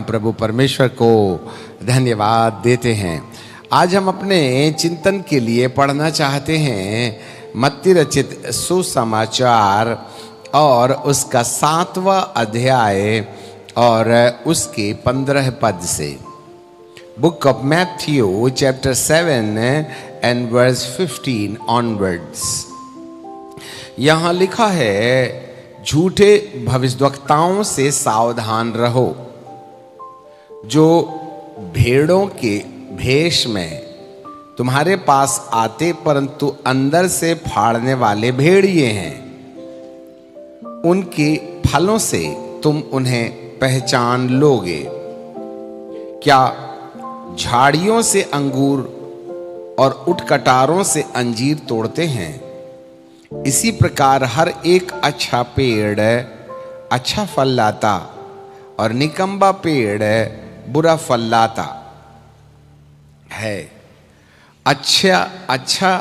प्रभु परमेश्वर को धन्यवाद देते हैं। आज हम अपने चिंतन के लिए पढ़ना चाहते हैं मत्ती रचित सुसमाचार और उसका 7वां अध्याय और उसके 15 पद से। Book of Matthew chapter 7 and verse 15 onwards. यहाँ लिखा है, झूठे भविष्यद्वक्ताओं से सावधान रहो, जो भेड़ों के भेष में तुम्हारे पास आते परंतु अंदर से फाड़ने वाले भेड़िए हैं। उनके फलों से तुम उन्हें पहचान लोगे। क्या झाड़ियों से अंगूर और उटकटारों से अंजीर तोड़ते हैं? इसी प्रकार हर एक अच्छा पेड़ अच्छा फल लाता और निकम्बा पेड़ बुरा फल लाता है। अच्छा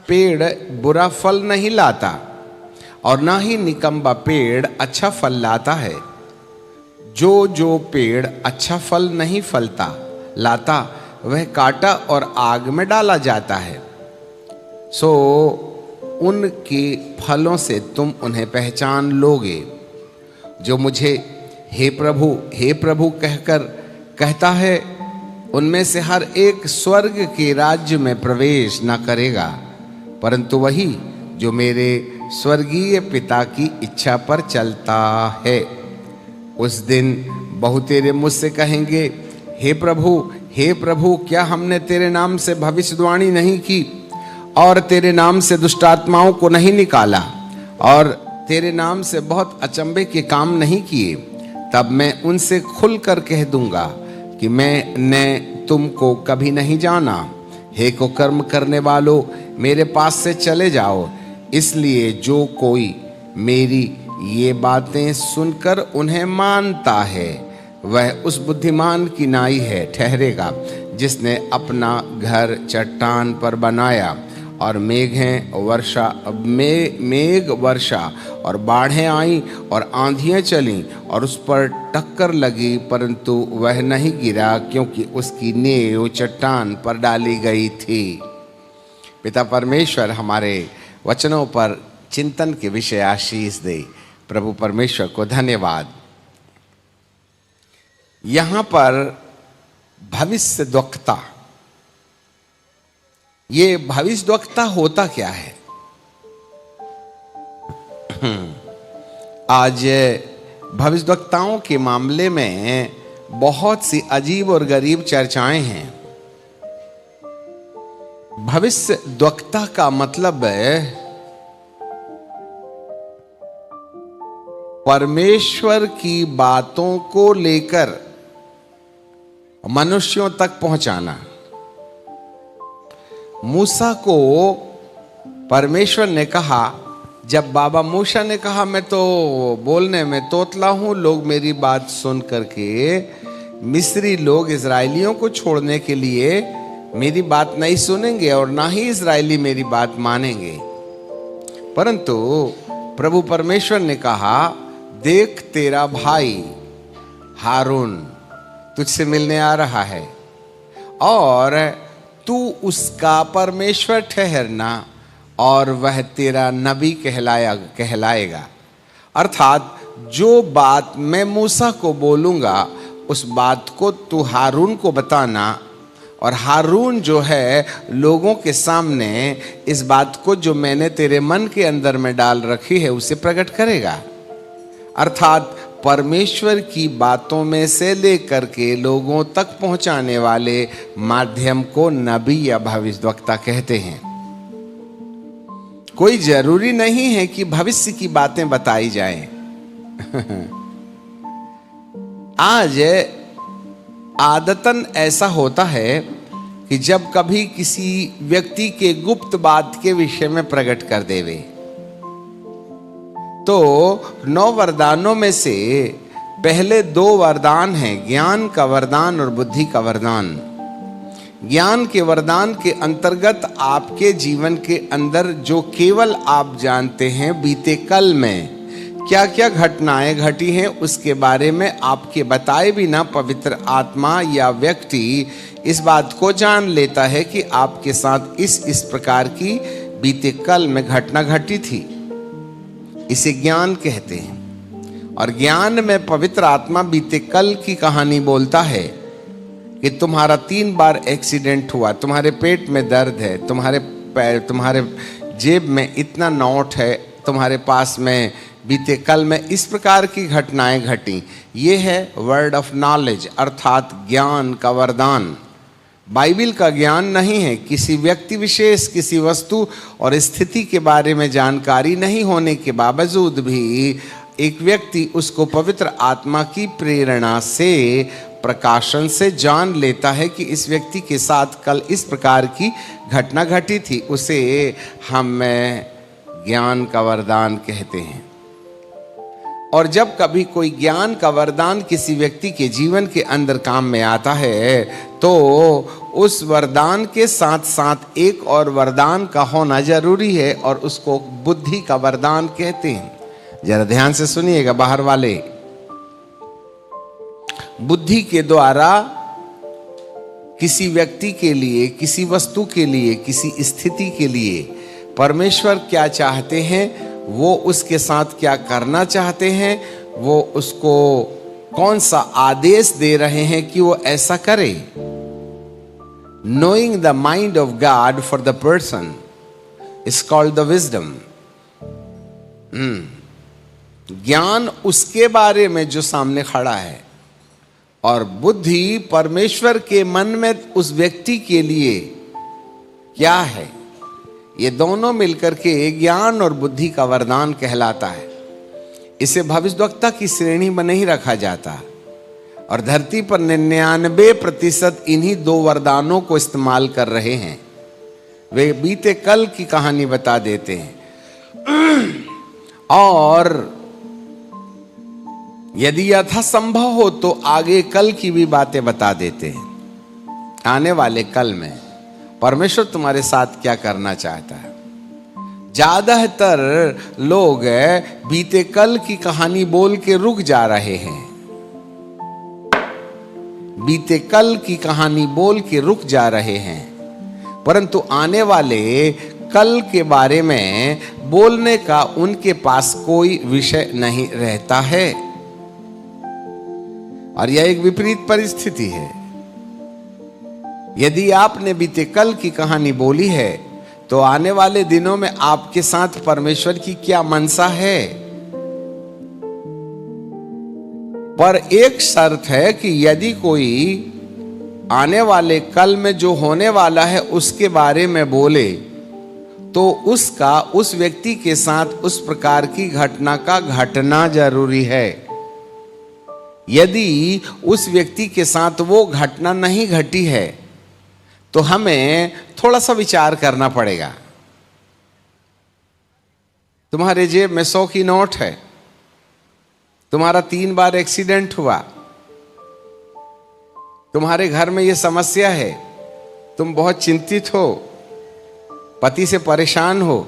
पेड़ बुरा फल नहीं लाता और ना ही निकम्बा पेड़ अच्छा फल लाता है। जो पेड़ अच्छा फल नहीं फलता लाता वह काटा और आग में डाला जाता है। सो उनके फलों से तुम उन्हें पहचान लोगे। जो मुझे हे प्रभु कहकर कहता है, उनमें से हर एक स्वर्ग के राज्य में प्रवेश न करेगा, परंतु वही जो मेरे स्वर्गीय पिता की इच्छा पर चलता है। उस दिन बहुतेरे मुझसे कहेंगे, हे प्रभु क्या हमने तेरे नाम से भविष्यवाणी नहीं की और तेरे नाम से दुष्ट आत्माओं को नहीं निकाला और तेरे नाम से बहुत अचंभे के काम नहीं किए? तब मैं उनसे खुलकर कह दूंगा कि मैंने तुमको कभी नहीं जाना। हे कुकर्म करने वालों, मेरे पास से चले जाओ। इसलिए जो कोई मेरी ये बातें सुनकर उन्हें मानता है, वह उस बुद्धिमान की नाई है ठहरेगा, जिसने अपना घर चट्टान पर बनाया और मेघ वर्षा और बाढ़ें आईं और आंधियां चलीं और उस पर टक्कर लगी, परंतु वह नहीं गिरा, क्योंकि उसकी नींव चट्टान पर डाली गई थी। पिता परमेश्वर हमारे वचनों पर चिंतन के विषय आशीष दे। प्रभु परमेश्वर को धन्यवाद। यहाँ पर भविष्यद्वक्ता, ये भविष्यद्वक्ता होता क्या है? आज भविष्यद्वक्ताओं के मामले में बहुत सी अजीब और गरीब चर्चाएं हैं। भविष्यद्वक्ता का मतलब है परमेश्वर की बातों को लेकर मनुष्यों तक पहुंचाना। मूसा को परमेश्वर ने कहा, जब बाबा मूसा ने कहा, मैं तो बोलने में तोतला हूं, लोग मेरी बात सुन करके मिस्री लोग इजराइलियों को छोड़ने के लिए मेरी बात नहीं सुनेंगे और ना ही इजराइली मेरी बात मानेंगे। परंतु प्रभु परमेश्वर ने कहा, देख तेरा भाई हारून तुझसे मिलने आ रहा है और तू उसका परमेश्वर ठहरना और वह तेरा नबी कहलाएगा। अर्थात जो बात मैं मूसा को बोलूँगा उस बात को तू हारून को बताना, और हारून जो है लोगों के सामने इस बात को जो मैंने तेरे मन के अंदर में डाल रखी है उसे प्रकट करेगा। अर्थात परमेश्वर की बातों में से लेकर के लोगों तक पहुंचाने वाले माध्यम को नबी या भविष्यद्वक्ता कहते हैं। कोई जरूरी नहीं है कि भविष्य की बातें बताई जाएं। आज आदतन ऐसा होता है कि जब कभी किसी व्यक्ति के गुप्त बात के विषय में प्रकट कर देवे, तो 9 वरदानों में से पहले 2 वरदान हैं, ज्ञान का वरदान और बुद्धि का वरदान। ज्ञान के वरदान के अंतर्गत आपके जीवन के अंदर जो केवल आप जानते हैं बीते कल में, क्या क्या घटनाएं घटी हैं उसके बारे में आपके बताए बिना पवित्र आत्मा या व्यक्ति इस बात को जान लेता है कि आपके साथ इस प्रकार की बीते कल में घटना घटी थी। इसे ज्ञान कहते हैं। और ज्ञान में पवित्र आत्मा बीते कल की कहानी बोलता है कि तुम्हारा 3 बार एक्सीडेंट हुआ, तुम्हारे पेट में दर्द है, तुम्हारे जेब में इतना नोट है, तुम्हारे पास में बीते कल में इस प्रकार की घटनाएं घटी। ये है वर्ड ऑफ नॉलेज, अर्थात ज्ञान का वरदान। बाइबल का ज्ञान नहीं है। किसी व्यक्ति विशेष, किसी वस्तु और स्थिति के बारे में जानकारी नहीं होने के बावजूद भी एक व्यक्ति उसको पवित्र आत्मा की प्रेरणा से, प्रकाशन से जान लेता है कि इस व्यक्ति के साथ कल इस प्रकार की घटना घटी थी। उसे हम ज्ञान का वरदान कहते हैं। और जब कभी कोई ज्ञान का वरदान किसी व्यक्ति के जीवन के अंदर काम में आता है तो उस वरदान के साथ साथ एक और वरदान का होना जरूरी है और उसको बुद्धि का वरदान कहते हैं। जरा ध्यान से सुनिएगा बाहर वाले। बुद्धि के द्वारा किसी व्यक्ति के लिए, किसी वस्तु के लिए, किसी स्थिति के लिए परमेश्वर क्या चाहते हैं, वो उसके साथ क्या करना चाहते हैं, वो उसको कौन सा आदेश दे रहे हैं कि वो ऐसा करे। Knowing the mind of God for the person is called the wisdom. ज्ञान उसके बारे में जो सामने खड़ा है और बुद्धि परमेश्वर के मन में उस व्यक्ति के लिए क्या है, ये दोनों मिलकर के ज्ञान और बुद्धि का वरदान कहलाता है। इसे भविष्यवक्ता की श्रेणी में नहीं रखा जाता और धरती पर 99% इन्हीं 2 वरदानों को इस्तेमाल कर रहे हैं। वे बीते कल की कहानी बता देते हैं और यदि यथासंभव हो तो आगे कल की भी बातें बता देते हैं। आने वाले कल में परमेश्वर तुम्हारे साथ क्या करना चाहता है। ज्यादातर लोग बीते कल की कहानी बोल के रुक जा रहे हैं। बीते कल की कहानी बोल के रुक जा रहे हैं, परंतु आने वाले कल के बारे में बोलने का उनके पास कोई विषय नहीं रहता है। और यह एक विपरीत परिस्थिति है। यदि आपने बीते कल की कहानी बोली है तो आने वाले दिनों में आपके साथ परमेश्वर की क्या मनसा है। पर एक शर्त है कि यदि कोई आने वाले कल में जो होने वाला है उसके बारे में बोले तो उसका उस व्यक्ति के साथ उस प्रकार की घटना का घटना जरूरी है। यदि उस व्यक्ति के साथ वो घटना नहीं घटी है तो हमें थोड़ा सा विचार करना पड़ेगा। तुम्हारे जेब में 100 की नोट है, तुम्हारा 3 बार एक्सीडेंट हुआ, तुम्हारे घर में ये समस्या है, तुम बहुत चिंतित हो, पति से परेशान हो।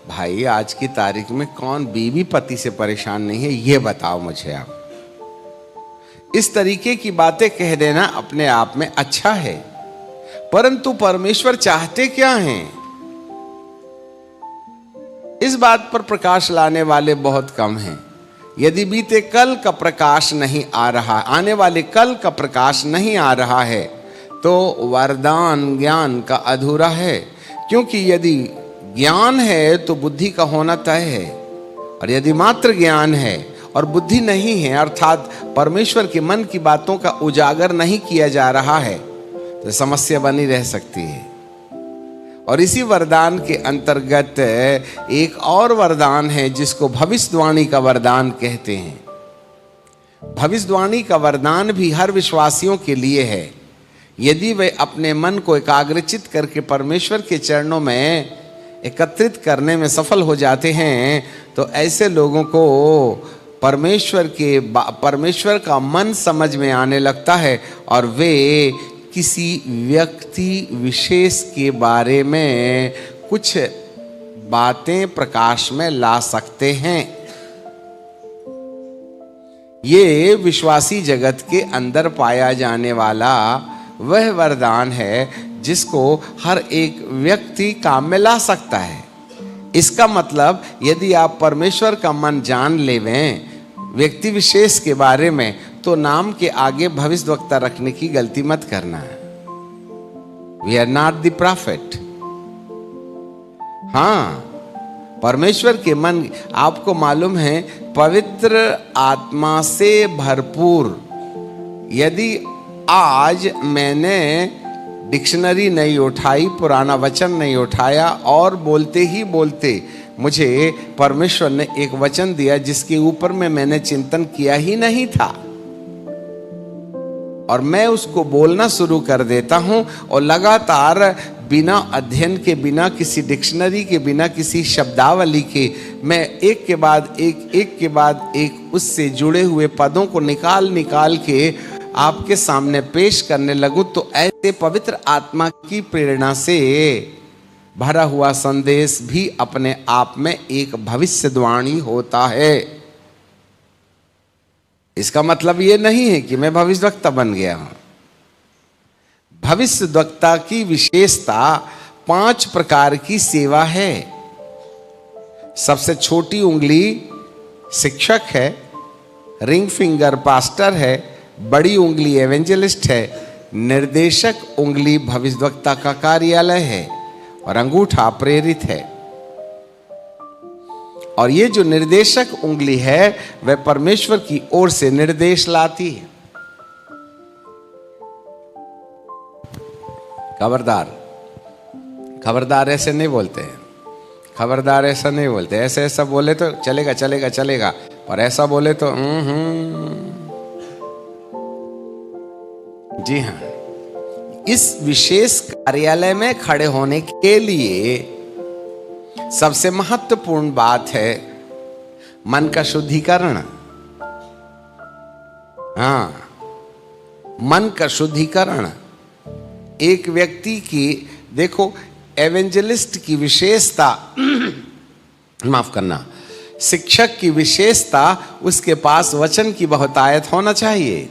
भाई आज की तारीख में कौन बीवी पति से परेशान नहीं है, ये बताओ मुझे आप। इस तरीके की बातें कह देना अपने आप में अच्छा है, परंतु परमेश्वर चाहते क्या हैं, इस बात पर प्रकाश लाने वाले बहुत कम हैं। यदि बीते कल का प्रकाश नहीं आ रहा, आने वाले कल का प्रकाश नहीं आ रहा है तो वरदान ज्ञान का अधूरा है। क्योंकि यदि ज्ञान है तो बुद्धि का होना तय है, और यदि मात्र ज्ञान है और बुद्धि नहीं है, अर्थात परमेश्वर के मन की बातों का उजागर नहीं किया जा रहा है, तो समस्या बनी रह सकती है। और इसी वरदान के अंतर्गत एक और वरदान है जिसको भविष्यवाणी का वरदान कहते हैं। भविष्यवाणी का वरदान भी हर विश्वासियों के लिए है। यदि वे अपने मन को एकाग्रचित करके परमेश्वर के चरणों में एकत्रित करने में सफल हो जाते हैं तो ऐसे लोगों को परमेश्वर का मन समझ में आने लगता है और वे किसी व्यक्ति विशेष के बारे में कुछ बातें प्रकाश में ला सकते हैं। ये विश्वासी जगत के अंदर पाया जाने वाला वह वरदान है जिसको हर एक व्यक्ति काम में ला सकता है। इसका मतलब यदि आप परमेश्वर का मन जान लेवें व्यक्ति विशेष के बारे में, तो नाम के आगे भविष्यवक्ता रखने की गलती मत करना है। We are not the profit. हाँ, परमेश्वर के मन, आपको मालूम है, पवित्र आत्मा से भरपूर। यदि आज मैंने डिक्शनरी नहीं उठाई, पुराना वचन नहीं उठाया और बोलते ही बोलते मुझे परमेश्वर ने एक वचन दिया जिसके ऊपर में मैंने चिंतन किया ही नहीं था, और मैं उसको बोलना शुरू कर देता हूं और लगातार बिना अध्ययन के, बिना किसी डिक्शनरी के, बिना किसी शब्दावली के मैं एक के बाद एक उससे जुड़े हुए पदों को निकाल निकाल के आपके सामने पेश करने लगूं, तो ऐसे पवित्र आत्मा की प्रेरणा से भरा हुआ संदेश भी अपने आप में एक भविष्यवाणी होता है। इसका मतलब ये नहीं है कि मैं भविष्यवक्ता बन गया हूं। भविष्यवक्ता की विशेषता 5 प्रकार की सेवा है। सबसे छोटी उंगली शिक्षक है, रिंग फिंगर पास्टर है, बड़ी उंगली एवेंजलिस्ट है, निर्देशक उंगली भविष्यवक्ता का कार्यालय है और अंगूठा प्रेरित है। और ये जो निर्देशक उंगली है वह परमेश्वर की ओर से निर्देश लाती है। खबरदार, खबरदार ऐसे नहीं बोलते हैं, खबरदार ऐसा नहीं बोलते। ऐसे ऐसा बोले तो चलेगा चलेगा चलेगा, और ऐसा बोले तो जी हाँ। इस विशेष कार्यालय में खड़े होने के लिए सबसे महत्वपूर्ण बात है मन का शुद्धिकरण। हाँ, मन का शुद्धिकरण। एक व्यक्ति की, देखो, एवेंजलिस्ट की विशेषता माफ करना, शिक्षक की विशेषता उसके पास वचन की बहुतायत होना चाहिए।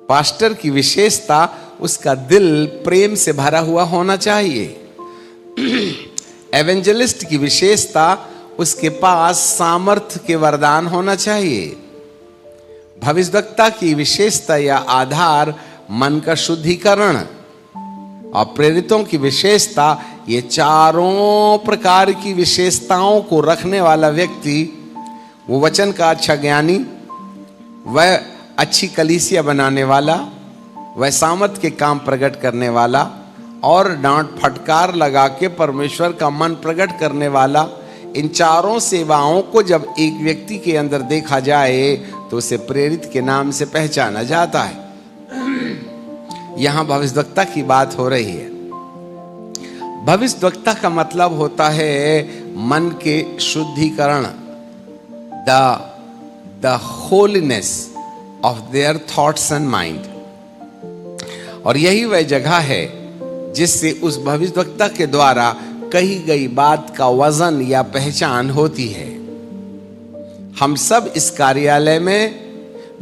पास्टर की विशेषता उसका दिल प्रेम से भरा हुआ होना चाहिए। एवेंजलिस्ट की विशेषता उसके पास सामर्थ्य के वरदान होना चाहिए। भविष्यवक्ता की विशेषता या आधार मन का शुद्धिकरण, और प्रेरितों की विशेषता, ये चारों प्रकार की विशेषताओं को रखने वाला व्यक्ति, वो वचन का अच्छा ज्ञानी, वह अच्छी कलीसिया बनाने वाला, वह सामर्थ के काम प्रकट करने वाला और डांट फटकार लगा के परमेश्वर का मन प्रकट करने वाला। इन चारों सेवाओं को जब एक व्यक्ति के अंदर देखा जाए तो उसे प्रेरित के नाम से पहचाना जाता है। यहां भविष्यवक्ता की बात हो रही है। भविष्यवक्ता का मतलब होता है मन के शुद्धिकरण, the holiness of their thoughts and mind. और यही वह जगह है जिससे उस भविष्यवक्ता के द्वारा कही गई बात का वजन या पहचान होती है। हम सब इस कार्यालय में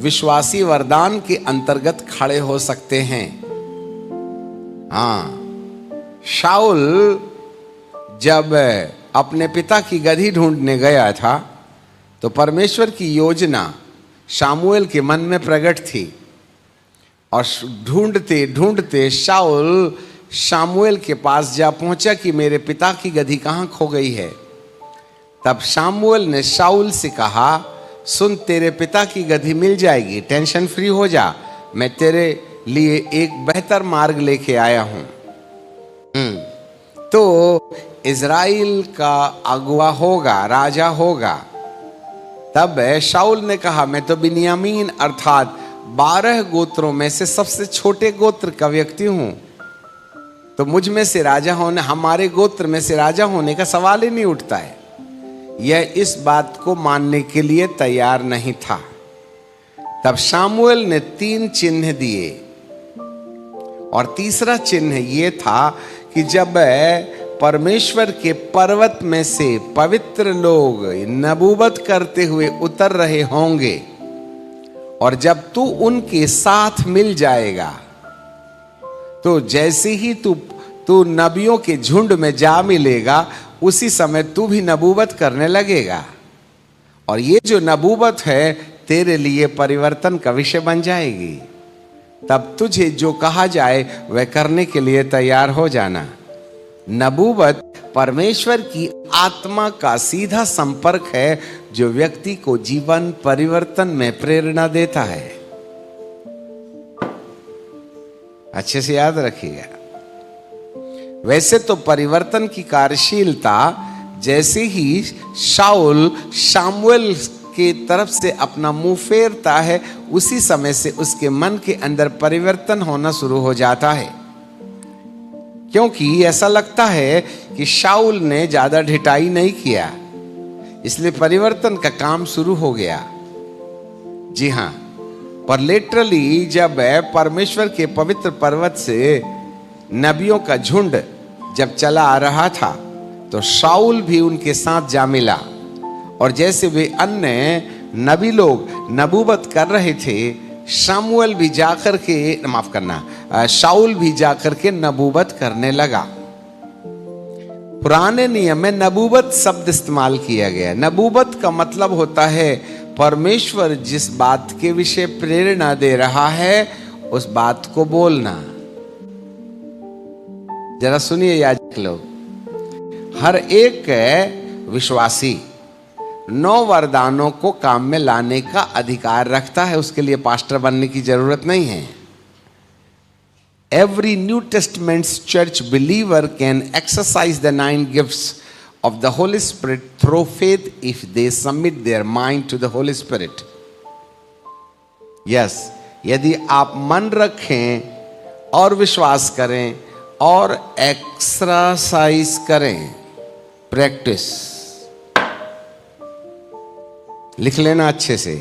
विश्वासी वरदान के अंतर्गत खड़े हो सकते हैं। हाँ, शाऊल जब अपने पिता की गधी ढूंढने गया था तो परमेश्वर की योजना शामुएल के मन में प्रकट थी, और ढूंढते ढूंढते शाऊल शामुएल के पास जा पहुंचा कि मेरे पिता की गधी कहाँ खो गई है। तब शामुएल ने शाऊल से कहा, सुन, तेरे पिता की गधी मिल जाएगी, टेंशन फ्री हो जा, मैं तेरे लिए एक बेहतर मार्ग लेके आया हूं। तो इज़राइल का अगुआ होगा, राजा होगा। तब शाऊल ने कहा, मैं तो बिन्यामीन अर्थात 12 गोत्रों में से सबसे छोटे गोत्र का व्यक्ति हूं, तो मुझ में से राजा होने, हमारे गोत्र में से राजा होने का सवाल ही नहीं उठता है। यह इस बात को मानने के लिए तैयार नहीं था। तब शामुएल ने 3 चिन्ह दिए, और तीसरा चिन्ह यह था कि जब परमेश्वर के पर्वत में से पवित्र लोग नबूवत करते हुए उतर रहे होंगे और जब तू उनके साथ मिल जाएगा तो जैसे ही तू नबियों के झुंड में जा मिलेगा, उसी समय तू भी नबूवत करने लगेगा। और ये जो नबूवत है तेरे लिए परिवर्तन का विषय बन जाएगी। तब तुझे जो कहा जाए वह करने के लिए तैयार हो जाना। नबूवत परमेश्वर की आत्मा का सीधा संपर्क है जो व्यक्ति को जीवन परिवर्तन में प्रेरणा देता है। अच्छे से याद रखिएगा। वैसे तो परिवर्तन की कार्यशीलता जैसे ही शाऊल शामुएल के तरफ से अपना मुंह फेरता है, उसी समय से उसके मन के अंदर परिवर्तन होना शुरू हो जाता है। क्योंकि ऐसा लगता है कि शाऊल ने ज्यादा ढिठाई नहीं किया, इसलिए परिवर्तन का काम शुरू हो गया। जी हां, पर लिटरली जब परमेश्वर के पवित्र पर्वत से नबियों का झुंड जब चला आ रहा था तो शाऊल भी उनके साथ जा मिला। और जैसे वे अन्य नबी लोग नबूवत कर रहे थे, शामुएल भी जाकर के, माफ करना, शाऊल भी जाकर के नबूवत करने लगा। पुराने नियम में नबूवत शब्द इस्तेमाल किया गया। नबूवत का मतलब होता है परमेश्वर जिस बात के विषय प्रेरणा दे रहा है उस बात को बोलना। जरा सुनिए याजक लोग, हर एक विश्वासी 9 वरदानों को काम में लाने का अधिकार रखता है। उसके लिए पास्टर बनने की जरूरत नहीं है। Every New Testament church believer can exercise the 9 gifts of the Holy Spirit through faith if they submit their mind to the Holy Spirit. Yes, यदि आप मन रखें और विश्वास करें और एक्सरसाइज करें, प्रैक्टिस, लिख लेना अच्छे से।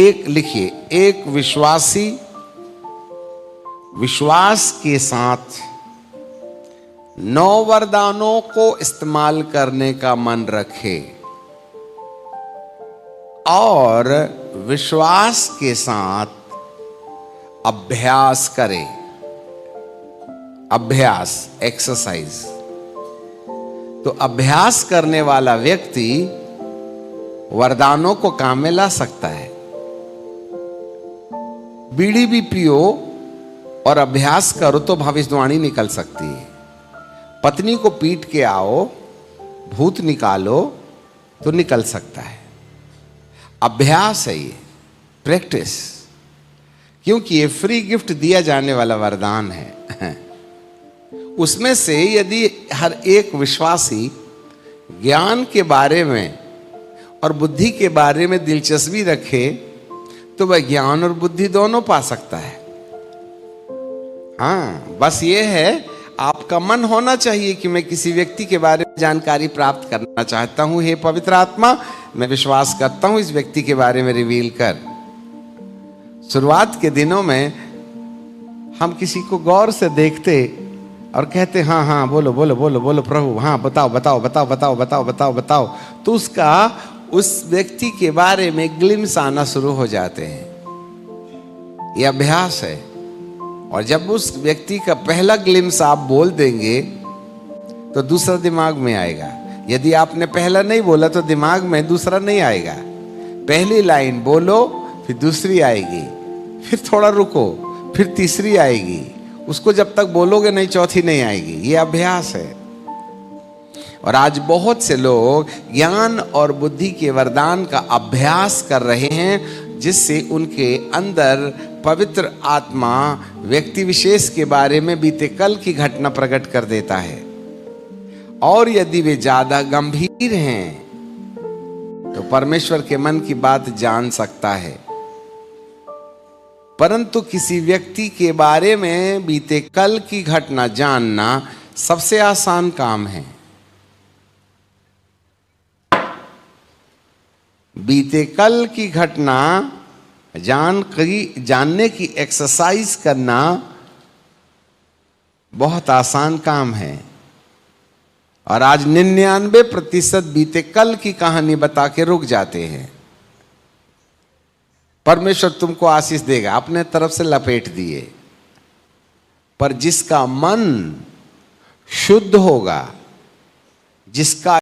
एक लिखिए, एक विश्वासी विश्वास के साथ 9 वरदानों को इस्तेमाल करने का मन रखे और विश्वास के साथ अभ्यास करे। अभ्यास, एक्सरसाइज। तो अभ्यास करने वाला व्यक्ति वरदानों को काम में ला सकता है। बीड़ी भी पियो और अभ्यास करो तो भविष्यवाणी निकल सकती है। पत्नी को पीट के आओ, भूत निकालो तो निकल सकता है। अभ्यास है ये, प्रैक्टिस। क्योंकि ये फ्री गिफ्ट दिया जाने वाला वरदान है। उसमें से यदि हर एक विश्वासी ज्ञान के बारे में और बुद्धि के बारे में दिलचस्पी रखे तो वह ज्ञान और बुद्धि दोनों पा सकता है। हाँ, बस ये है, आपका मन होना चाहिए कि मैं किसी व्यक्ति के बारे में जानकारी प्राप्त करना चाहता हूं। हे पवित्र आत्मा, मैं विश्वास करता हूं इस व्यक्ति के बारे में रिवील कर। शुरुआत के दिनों में हम किसी को गौर से देखते और कहते हाँ हाँ बोलो बोलो बोलो बोलो प्रभु, हाँ बताओ बताओ बताओ बताओ बताओ बताओ बताओ, तो उसका उस व्यक्ति के बारे में ग्लिम्स आना शुरू हो जाते हैं। यह अभ्यास है। और जब उस व्यक्ति का पहला ग्लिम्स आप बोल देंगे तो दूसरा दिमाग में आएगा। यदि आपने पहला नहीं बोला तो दिमाग में दूसरा नहीं आएगा। पहली लाइन बोलो, फिर दूसरी आएगी, फिर थोड़ा रुको, फिर तीसरी आएगी। उसको जब तक बोलोगे नहीं, चौथी नहीं आएगी। ये अभ्यास है। और आज बहुत से लोग ज्ञान और बुद्धि के वरदान का अभ्यास कर रहे हैं, जिससे उनके अंदर पवित्र आत्मा व्यक्ति विशेष के बारे में बीते कल की घटना प्रकट कर देता है। और यदि वे ज्यादा गंभीर हैं तो परमेश्वर के मन की बात जान सकता है। परंतु किसी व्यक्ति के बारे में बीते कल की घटना जानना सबसे आसान काम है। बीते कल की घटना जानने की एक्सरसाइज करना बहुत आसान काम है। और आज 99% बीते कल की कहानी बता के रुक जाते हैं। परमेश्वर तुमको आशीष देगा, अपने तरफ से लपेट दिए। पर जिसका मन शुद्ध होगा, जिसका